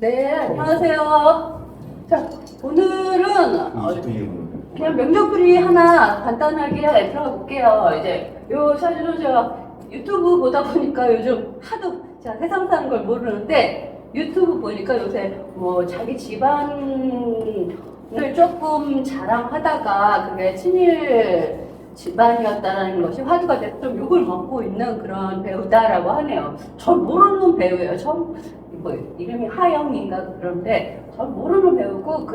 네, 안녕하세요. 자, 오늘은 그냥 명령풀이 하나 간단하게 들어가 볼게요. 이제 요 사실은 제가 유튜브 보다 보니까 요즘 하도 제가 세상 사는 걸 모르는데 유튜브 보니까 요새 뭐 자기 집안을 조금 자랑하다가 그게 친일 집안이었다는 것이 화두가 돼서 좀 욕을 먹고 있는 그런 배우다라고 하네요. 전 모르는 배우예요. 뭐 이름이 하영인가 그런데 전 모르는 배우고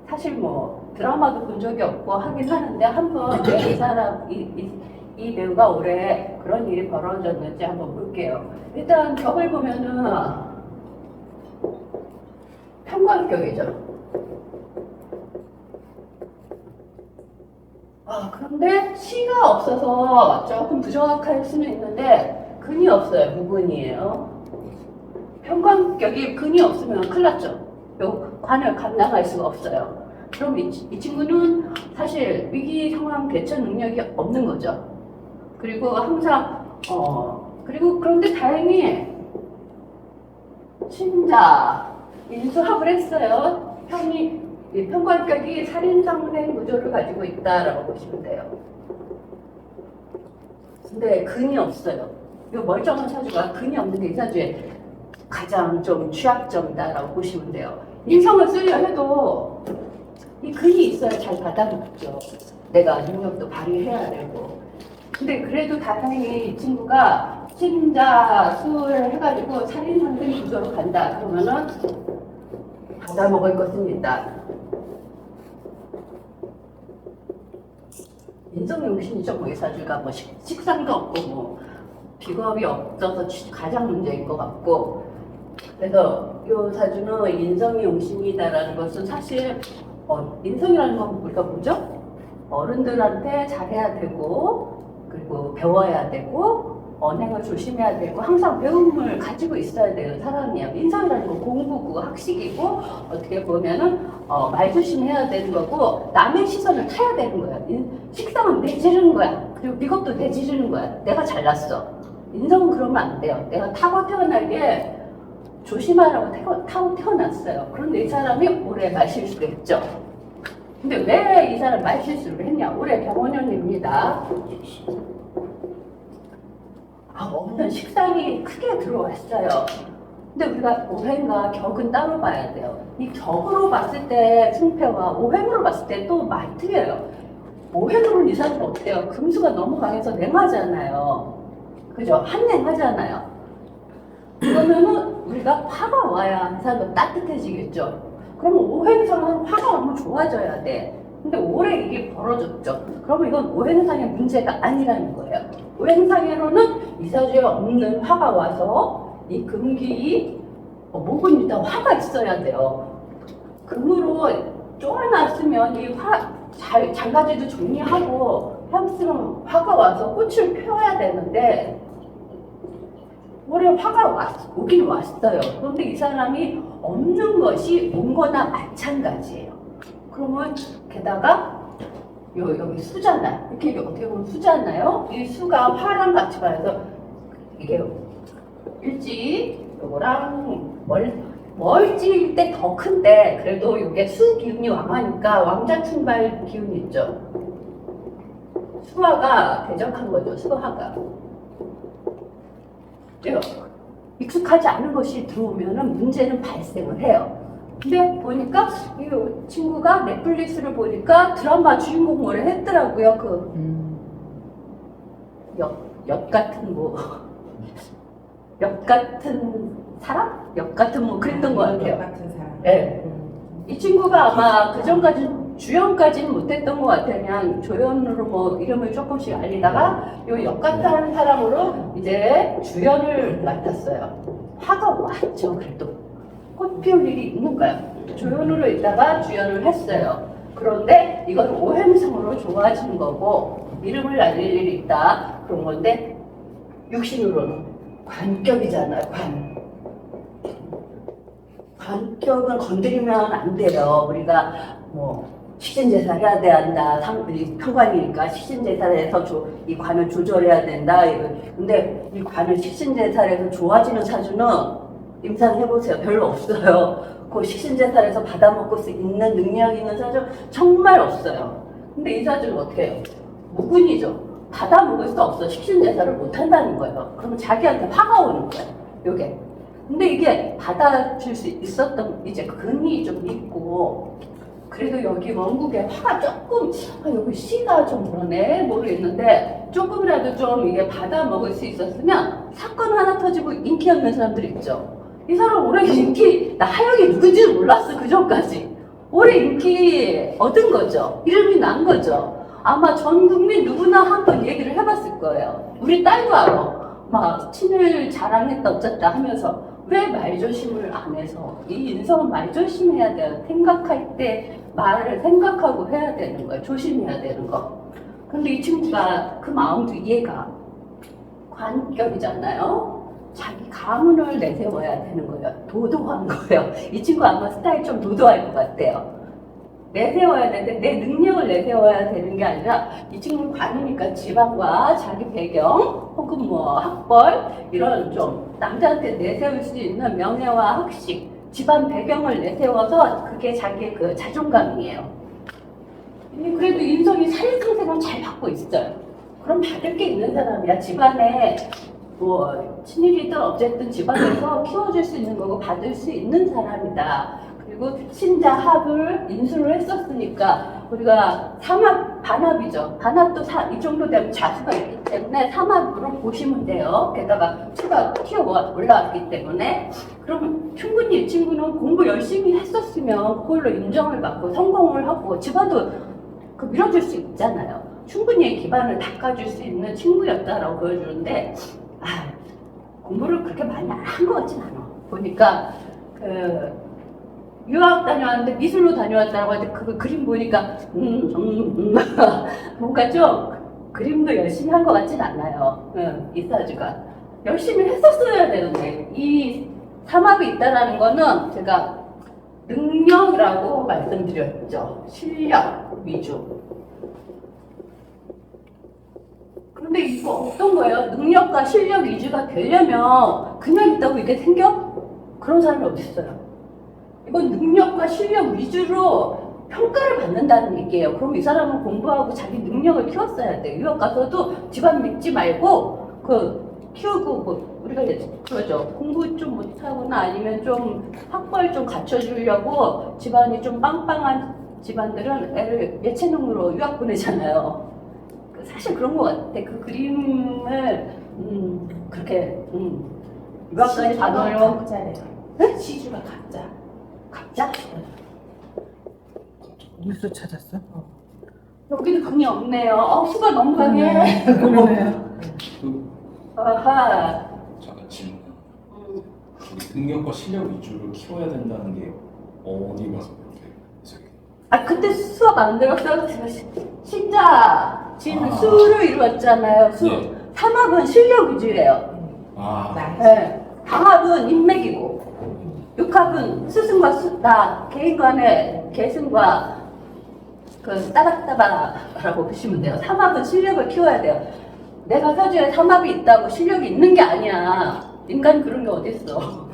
사실 뭐 드라마도 본 적이 없고 하긴 하는데 한번 이 사람 이 배우가 올해 그런 일이 벌어졌는지 한번 볼게요. 일단 격을 보면은 평광격이죠. 그런데 시가 없어서 조금 부정확할 수는 있는데 근이 없어요. 무근이에요. 평광격이 근이 없으면 큰일 났죠. 요 관을 감당할 수가 없어요. 그럼 이 친구는 사실 위기 상황 대처 능력이 없는 거죠. 그리고 항상 그런데 다행히 신자 인수합을 했어요. 평광격이 살인상생 구조를 가지고 있다라고 보시면 돼요. 근데 근이 없어요. 이 멀쩡한 사주가 근이 없는 게 이 사주의 가장 좀 취약점이다라고 보시면 돼요. 인성을 쓰려 해도 이 근이 있어야 잘 받아먹죠. 내가 능력도 발휘해야 되고. 근데 그래도 다행히 이 친구가 신자 수를 해가지고 살인상생 구조로 간다. 그러면은 받아먹을 것은 있다. 인성용신이죠. 뭐 이 사주가 뭐 식상도 없고 뭐 직업이 없어서 가장 문제인 것 같고. 그래서 이 사주는 인성이 용신이다라는 것은 사실 인성이라는 건 우리가 뭐죠? 어른들한테 잘해야 되고 그리고 배워야 되고 언행을 조심해야 되고 항상 배움을 가지고 있어야 되는 사람이에요. 인성이라는 건 공부고 학식이고 어떻게 보면은 말 조심해야 되는 거고 남의 시선을 타야 되는 거야. 식상은 내지르는 거야. 그리고 비겁도 내지르는 거야. 내가 잘났어. 인성은 그러면 안 돼요. 내가 타고 태어나게 조심하라고 타고 태어났어요. 그런데 이 사람이 올해 말실수를 했죠. 근데 왜 이 사람 말실수를 했냐? 올해 병원년입니다. 없는 식상이 크게 들어왔어요. 근데 우리가 오행과 격은 따로 봐야 돼요. 이 격으로 봤을 때 승패와 오행으로 봤을 때 또 많이 틀려요. 오행으로는 이 사람은 어때요? 금수가 너무 강해서 냉하잖아요. 그죠? 한냉하잖아요. 그러면은 우리가 화가 와야 이 사람도 따뜻해지겠죠. 그러면 오행상은 화가 너무 좋아져야 돼. 근데 올해 이게 벌어졌죠. 그러면 이건 오행상의 문제가 아니라는 거예요. 오행상으로는 이 사주에 없는 화가 와서 이 금기 목은 일단 화가 있어야 돼요. 금으로 쪼아놨으면 이 장가지도 정리하고 향수는 화가 와서 꽃을 펴야 되는데 올해 화가 오긴 왔어요. 그런데 이 사람이 없는 것이 온 거나 마찬가지예요. 그러면 게다가 여기 수잖아요. 이렇게 어떻게 보면 수잖아요. 이 수가 화랑 같이 가서 이게 일지 요거랑 멀지일 때 더 큰데 그래도 이게 수 기운이 왕하니까 왕자 충발 기운이 있죠. 수화가 대적한 거죠. 수화가. 익숙하지 않은 것이 들어오면은 문제는 발생을 해요. 근데 보니까 이 친구가 넷플릭스를 보니까 드라마 주인공을 했더라고요. 역 같은 사람? 역 같은 뭐 그랬던 것 같아요. 역 같은 사람. 네. 이 친구가 아마 그 전까지 주연까지는 못했던 것 같아요. 그냥 조연으로 뭐 이름을 조금씩 알리다가 요 역 같은 사람으로 이제 주연을 맡았어요. 화가 왔죠. 그래도 꽃 피울 일이 있는가요? 조연으로 있다가 주연을 했어요. 그런데 이건 오행성으로 좋아지는 거고 이름을 알릴 일이 있다 그런 건데 육신으로는 관격이잖아요. 관격은 건드리면 안 돼요. 우리가 뭐 식신제사 해야 된다. 평관이니까 식신제사를 해서 이 관을 조절해야 된다. 근데 이 관을 식신제사를 해서 좋아지는 사주는 임상해보세요. 별로 없어요. 그 식신제살에서 받아먹을 수 있는 능력 있는 사주 정말 없어요. 근데 이 사주는 어떻게 해요? 무근이죠. 받아먹을 수 없어. 식신제살을 못한다는 거예요. 그러면 자기한테 화가 오는 거예요. 요게. 근데 이게 받아줄 수 있었던 이제 근이 좀 있고, 그래도 여기 원국에 화가 조금, 여기 씨가 좀 그러네 모르겠는데 조금이라도 좀 이게 받아 먹을 수 있었으면 사건 하나 터지고 인기 없는 사람들 있죠. 이 사람 올해 인기, 나 하영이 누군지 몰랐어. 그 전까지 올해 인기 얻은 거죠. 이름이 난 거죠. 아마 전 국민 누구나 한번 얘기를 해봤을 거예요. 우리 딸도 알아. 막 친을 자랑했다 어쨌다 하면서 왜 말조심을 안 해서. 이 인성은 말조심해야 돼요. 생각할 때 말을 생각하고 해야 되는 거예요. 조심해야 되는 거. 근데 이 친구가 그 마음도 이해가. 관격이잖아요. 자기 가문을 내세워야 되는 거예요. 도도한 거예요. 이 친구 아마 스타일 좀 도도할 것 같아요. 내세워야 되는데 내 능력을 내세워야 되는 게 아니라 이 친구는 관이니까 집안과 자기 배경 혹은 뭐 학벌 이런 좀 남자한테 내세울 수 있는 명예와 학식 집안 배경을 내세워서 그게 자기의 그 자존감이에요. 그래도 인성이 사회생생을 잘 받고 있어요. 그럼 받을 게 있는 사람이야. 집안에 뭐 친일이든 어쨌든 집안에서 키워줄 수 있는 거고 받을 수 있는 사람이다. 그리고 신자 합을 인수를 했었으니까 우리가 삼합 반합이죠. 반합도 이 정도 되면 자수가 있기 때문에 삼합으로 보시면 돼요. 게다가 추가 튀어 올라왔기 때문에 그럼 충분히 이 친구는 공부 열심히 했었으면 그걸로 인정을 받고 성공을 하고 집안도 그 밀어줄 수 있잖아요. 충분히 기반을 닦아줄 수 있는 친구였다라고 보여주는데 공부를 그렇게 많이 한 것 같진 않아. 보니까 유학 다녀왔는데 미술로 다녀왔다고 하는데 그 그림 보니까 뭔가 좀 그림도 열심히 한 것 같진 않아요. 이 사주가 열심히 했었어야 되는데 이 삼합이 있다라는 거는 제가 능력이라고 말씀드렸죠. 실력 위주. 근데 이거 어떤 거예요? 능력과 실력 위주가 되려면 그냥 있다고 이게 생겨? 그런 사람이 어디 있어요? 이건 능력과 실력 위주로 평가를 받는다는 얘기예요. 그럼 이 사람은 공부하고 자기 능력을 키웠어야 돼. 유학 가서도 집안 믿지 말고 키우고 우리가 그러죠. 공부 좀 못하거나 아니면 좀 학벌 좀 갖춰주려고 집안이 좀 빵빵한 집안들은 애를 예체능으로 유학 보내잖아요. 사실 그런 것 같아. 그 그림을 그렇게 유학까지 다녀요. 가짜래요. 네? 시주가 가짜. 갑자? 어디서 찾았어? 여기는 금이 없네요. 수가 너무 강해. 아하. 잠깐 질문. 능력과 실력 위주로 키워야 된다는 게 어디 가서 그렇게 해석이? 그때 수업 안 들었어요? 제가 신자 수를 이루었잖아요. 수. 네. 삼합은 실력 위주예요. 네. 방합은 인맥이고, 육합은 스승과 개인 간의 계승과 따닥따닥라고 보시면 돼요. 삼합은 실력을 키워야 돼요. 내가 사주에 삼합이 있다고 실력이 있는 게 아니야. 인간 그런 게 어딨어.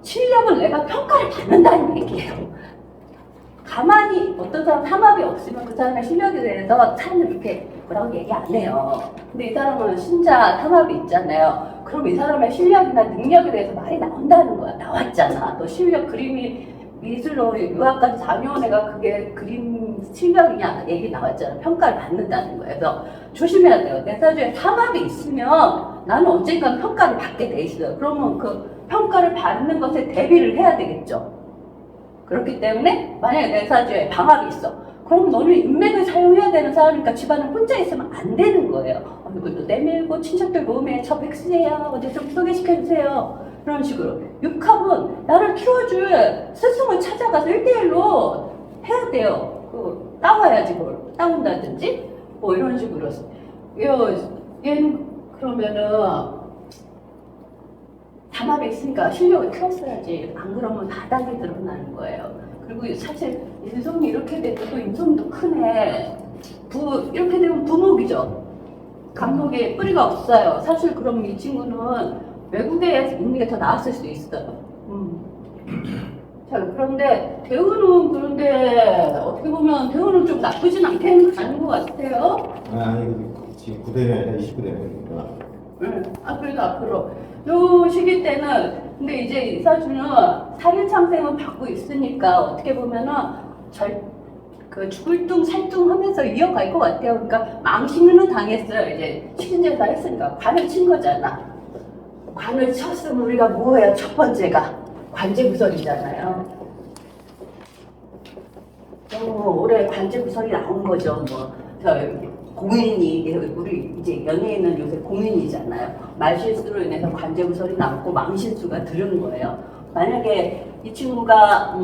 실력은 내가 평가를 받는다는 얘기예요. 가만히 어떤 사람 삼합이 없으면 그 사람의 실력에 대해서 참 이렇게 뭐라고 얘기 안 해요. 근데 이 사람은 신자 삼합이 있잖아요. 그럼 이 사람의 실력이나 능력에 대해서 말이 나온다는 거야. 나왔잖아. 너 실력 그림이 미술로 유학까지 다녀온 애가 그게 그림 실력이냐 얘기 나왔잖아. 평가를 받는다는 거예요. 그래서 조심해야 돼요. 내 사주에 삼합이 있으면 나는 언젠간 평가를 받게 돼 있어요. 그러면 그 평가를 받는 것에 대비를 해야 되겠죠. 그렇기 때문에 만약에 내 사주에 방합이 있어. 그럼 너는 인맥을 사용해야 되는 사람이니까 집안은 혼자 있으면 안 되는 거예요. 이것도 내밀고 친척들 모임에 저 백수예요. 어디 좀 소개시켜주세요. 그런 식으로. 육합은 나를 키워줄 스승을 찾아가서 1대1로 해야 돼요. 따와야지 뭘. 따온다든지 뭐 이런 식으로. 얘는 그러면은 담합에 있으니까 실력을 키웠어야지. 안 그러면 바닥이 드러나는 거예요. 그리고 사실 인성이 이렇게 되면 또 인성도 크네. 이렇게 되면 부목이죠. 감독에 뿌리가 없어요. 사실 그럼 이 친구는 외국에 있는 게 더 나았을 수도 있어요. 자, 그런데 대우는 어떻게 보면 대우는 좀 나쁘진 않게 가는 것 같아요. 아니 지금 9대가 아니라 29대니까. 그래도 앞으로 요 시기 때는 근데 이제 이사주는 살인창생은 받고 있으니까 어떻게 보면은 그 죽을둥 살둥하면서 이어갈 것 같아요. 그러니까 망신은 당했어요. 이제 식신제사 했으니까 관을 친 거잖아. 관을 쳤으면 우리가 뭐예요? 첫 번째가 관제구설이잖아요. 올해 관제구설이 나온 거죠. 공인이 우리 이제 연예인은 요새 공인이잖아요. 말실수로 인해서 관제구설이 나왔고 망신수가 들은 거예요. 만약에 이 친구가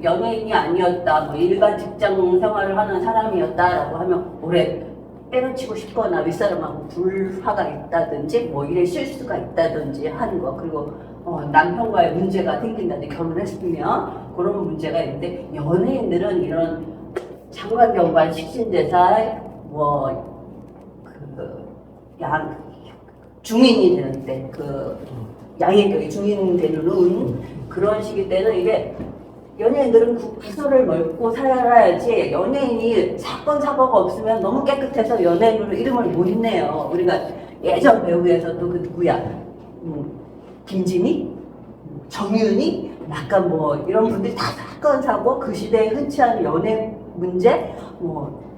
연예인이 아니었다, 뭐 일반 직장 생활을 하는 사람이었다라고 하면 올해 때려치고 싶거나 윗사람하고 불화가 있다든지 뭐 일에 실수가 있다든지 하는 거, 그리고 남편과의 문제가 생긴다든지 결혼했으면 그런 문제가 있는데, 연예인들은 이런 장관경관 식신제사 중인이 되는 때, 양행격이 중인 되는 그런 시기 때는 이게 연예인들은 구설을 멀고 살아야지, 연예인이 사고가 없으면 너무 깨끗해서 연예인으로 이름을 못 내요. 우리가 예전 배우에서도 그 누구야, 김진희, 정윤이, 약간 이런 분들이 다 사건 그 시대에 흔치 않은 연예 문제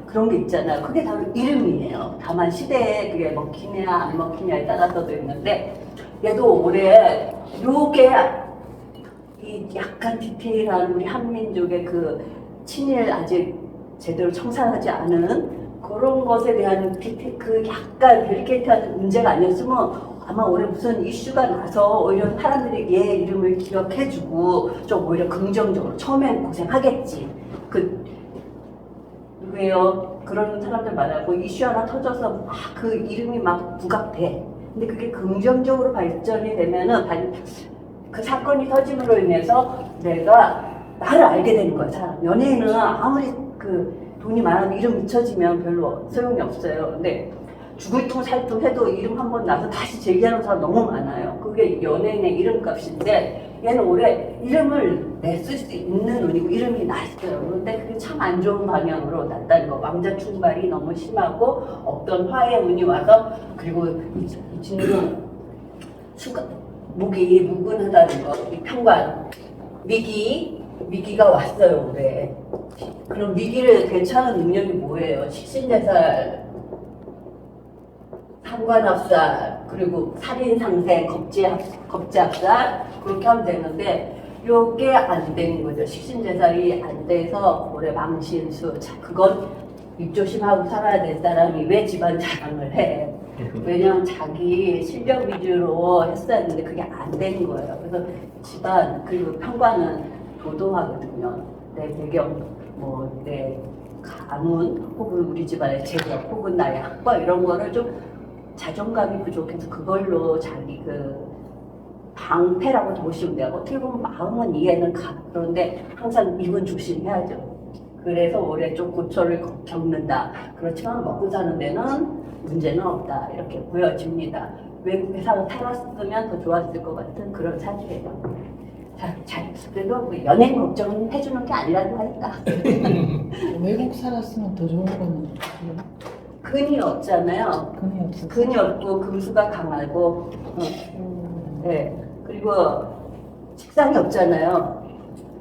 그런 게 있잖아요. 그게 다 이름이에요. 다만 시대에 그게 먹히냐 안 먹히냐에 따라서도 있는데, 얘도 올해 요게 이 약간 디테일한 우리 한민족의 그 친일 아직 제대로 청산하지 않은 그런 것에 대한 그 약간 데리케이트한 문제가 아니었으면 아마 올해 무슨 이슈가 나서 오히려 사람들이 얘 이름을 기억해주고 좀 오히려 긍정적으로, 처음엔 고생하겠지. 누구예요? 그런 사람들 많아고 이슈 하나 터져서 막 그 이름이 막 부각돼. 근데 그게 긍정적으로 발전이 되면은 그 사건이 터짐으로 인해서 내가 나를 알게 되는 거야. 사람. 연예인은 아무리 돈이 많아도 이름 잊혀지면 별로 소용이 없어요. 근데 죽을 둥 살둥 해도 이름 한 번 나서 다시 제기하는 사람 너무 많아요. 그게 연예인의 이름값인데, 얘는 올해 이름을 냈을 수 있는 운이고 이름이 났어요. 그런데 그게 참 안 좋은 방향으로 났다는 거. 왕자 충발이 너무 심하고 없던 화의 운이 와서, 그리고 이 친구는 목이 무근하다는 거. 이 편관 미기가 왔어요 올해. 그럼 미기를 괜찮은 능력이 뭐예요? 식신제살, 상관합살, 그리고 살인상생, 겁제합살, 그렇게 하면 되는데 요게 안 되는 거죠. 식신제살이 안 돼서 올해 망신수. 그건 입조심하고 살아야 될 사람이 왜 집안 자랑을 해? 왜냐면 자기 실력 위주로 했어야 했는데 그게 안 된 거예요. 그래서 집안, 그리고 편관은 도도하거든요. 내 배경, 내 가문, 혹은 우리 집안의 재력, 혹은 나의 학벌, 이런 거를 좀 자존감이 부족해서 그걸로 자기 방패라고 보시면 돼요. 어떻게 보면 마음은 이해는 가. 그런데 항상 입은 조심해야죠. 그래서 올해 좀 고초를 겪는다. 그렇지만 먹고 사는 데는 문제는 없다. 이렇게 보여집니다. 외국에서 살았으면 더 좋았을 것 같은 그런 사주예요. 그래도 연예인 걱정은 해주는 게 아니라고 하니까. 외국 살았으면 더 좋은 거는 근이 없잖아요. 근이 없어. 근이 없고 금수가 강하고, 네. 그리고 식상이 없잖아요.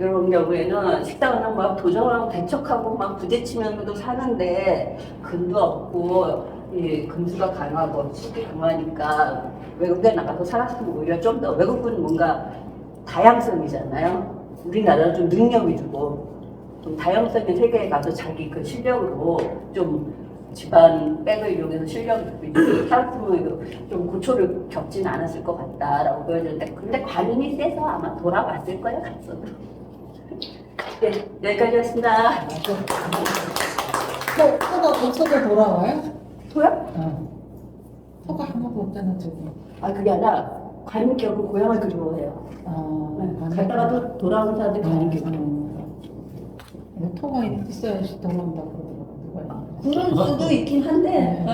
이런 경우에는 식당은 막 도전하고 대척하고 막 부딪히면서도 사는데 근도 없고 이 금수가 강하고 축이 강하니까 외국에 나가서 살았으면 오히려 좀 더, 외국은 뭔가 다양성이잖아요. 우리나라는 좀 능력 위주고 좀 다양성인 세계에 가서 자기 그 실력으로 좀 집안 백을 이용해서 실력을 살았으면 좀 고초를 겪지는 않았을 것 같다라고 보여주는데, 근데 관운이 세서 아마 돌아왔을 거예요. 갔어도. 네, 여기까지였습니다. 터가 고쳐도 돌아와요? 토요? 터가 하나도 없잖아 지금. 그게 아니라 관운 격은 고향을 그리워해요. 갔다가도 돌아오는 사람들이 관운 격. 토가 있어야지 돌아온다고 그러더라고 누가. 그럴 수도 있긴 한데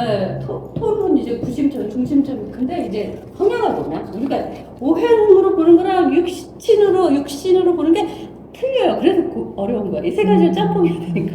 톤은 이제 구심점, 중심점이 큰데 이제 성향을 보면 우리가 오행으로 보는 거랑 육신으로 보는 게 틀려요. 그래서 어려운 거야. 이 세 가지를 짬뽕해야 되니까.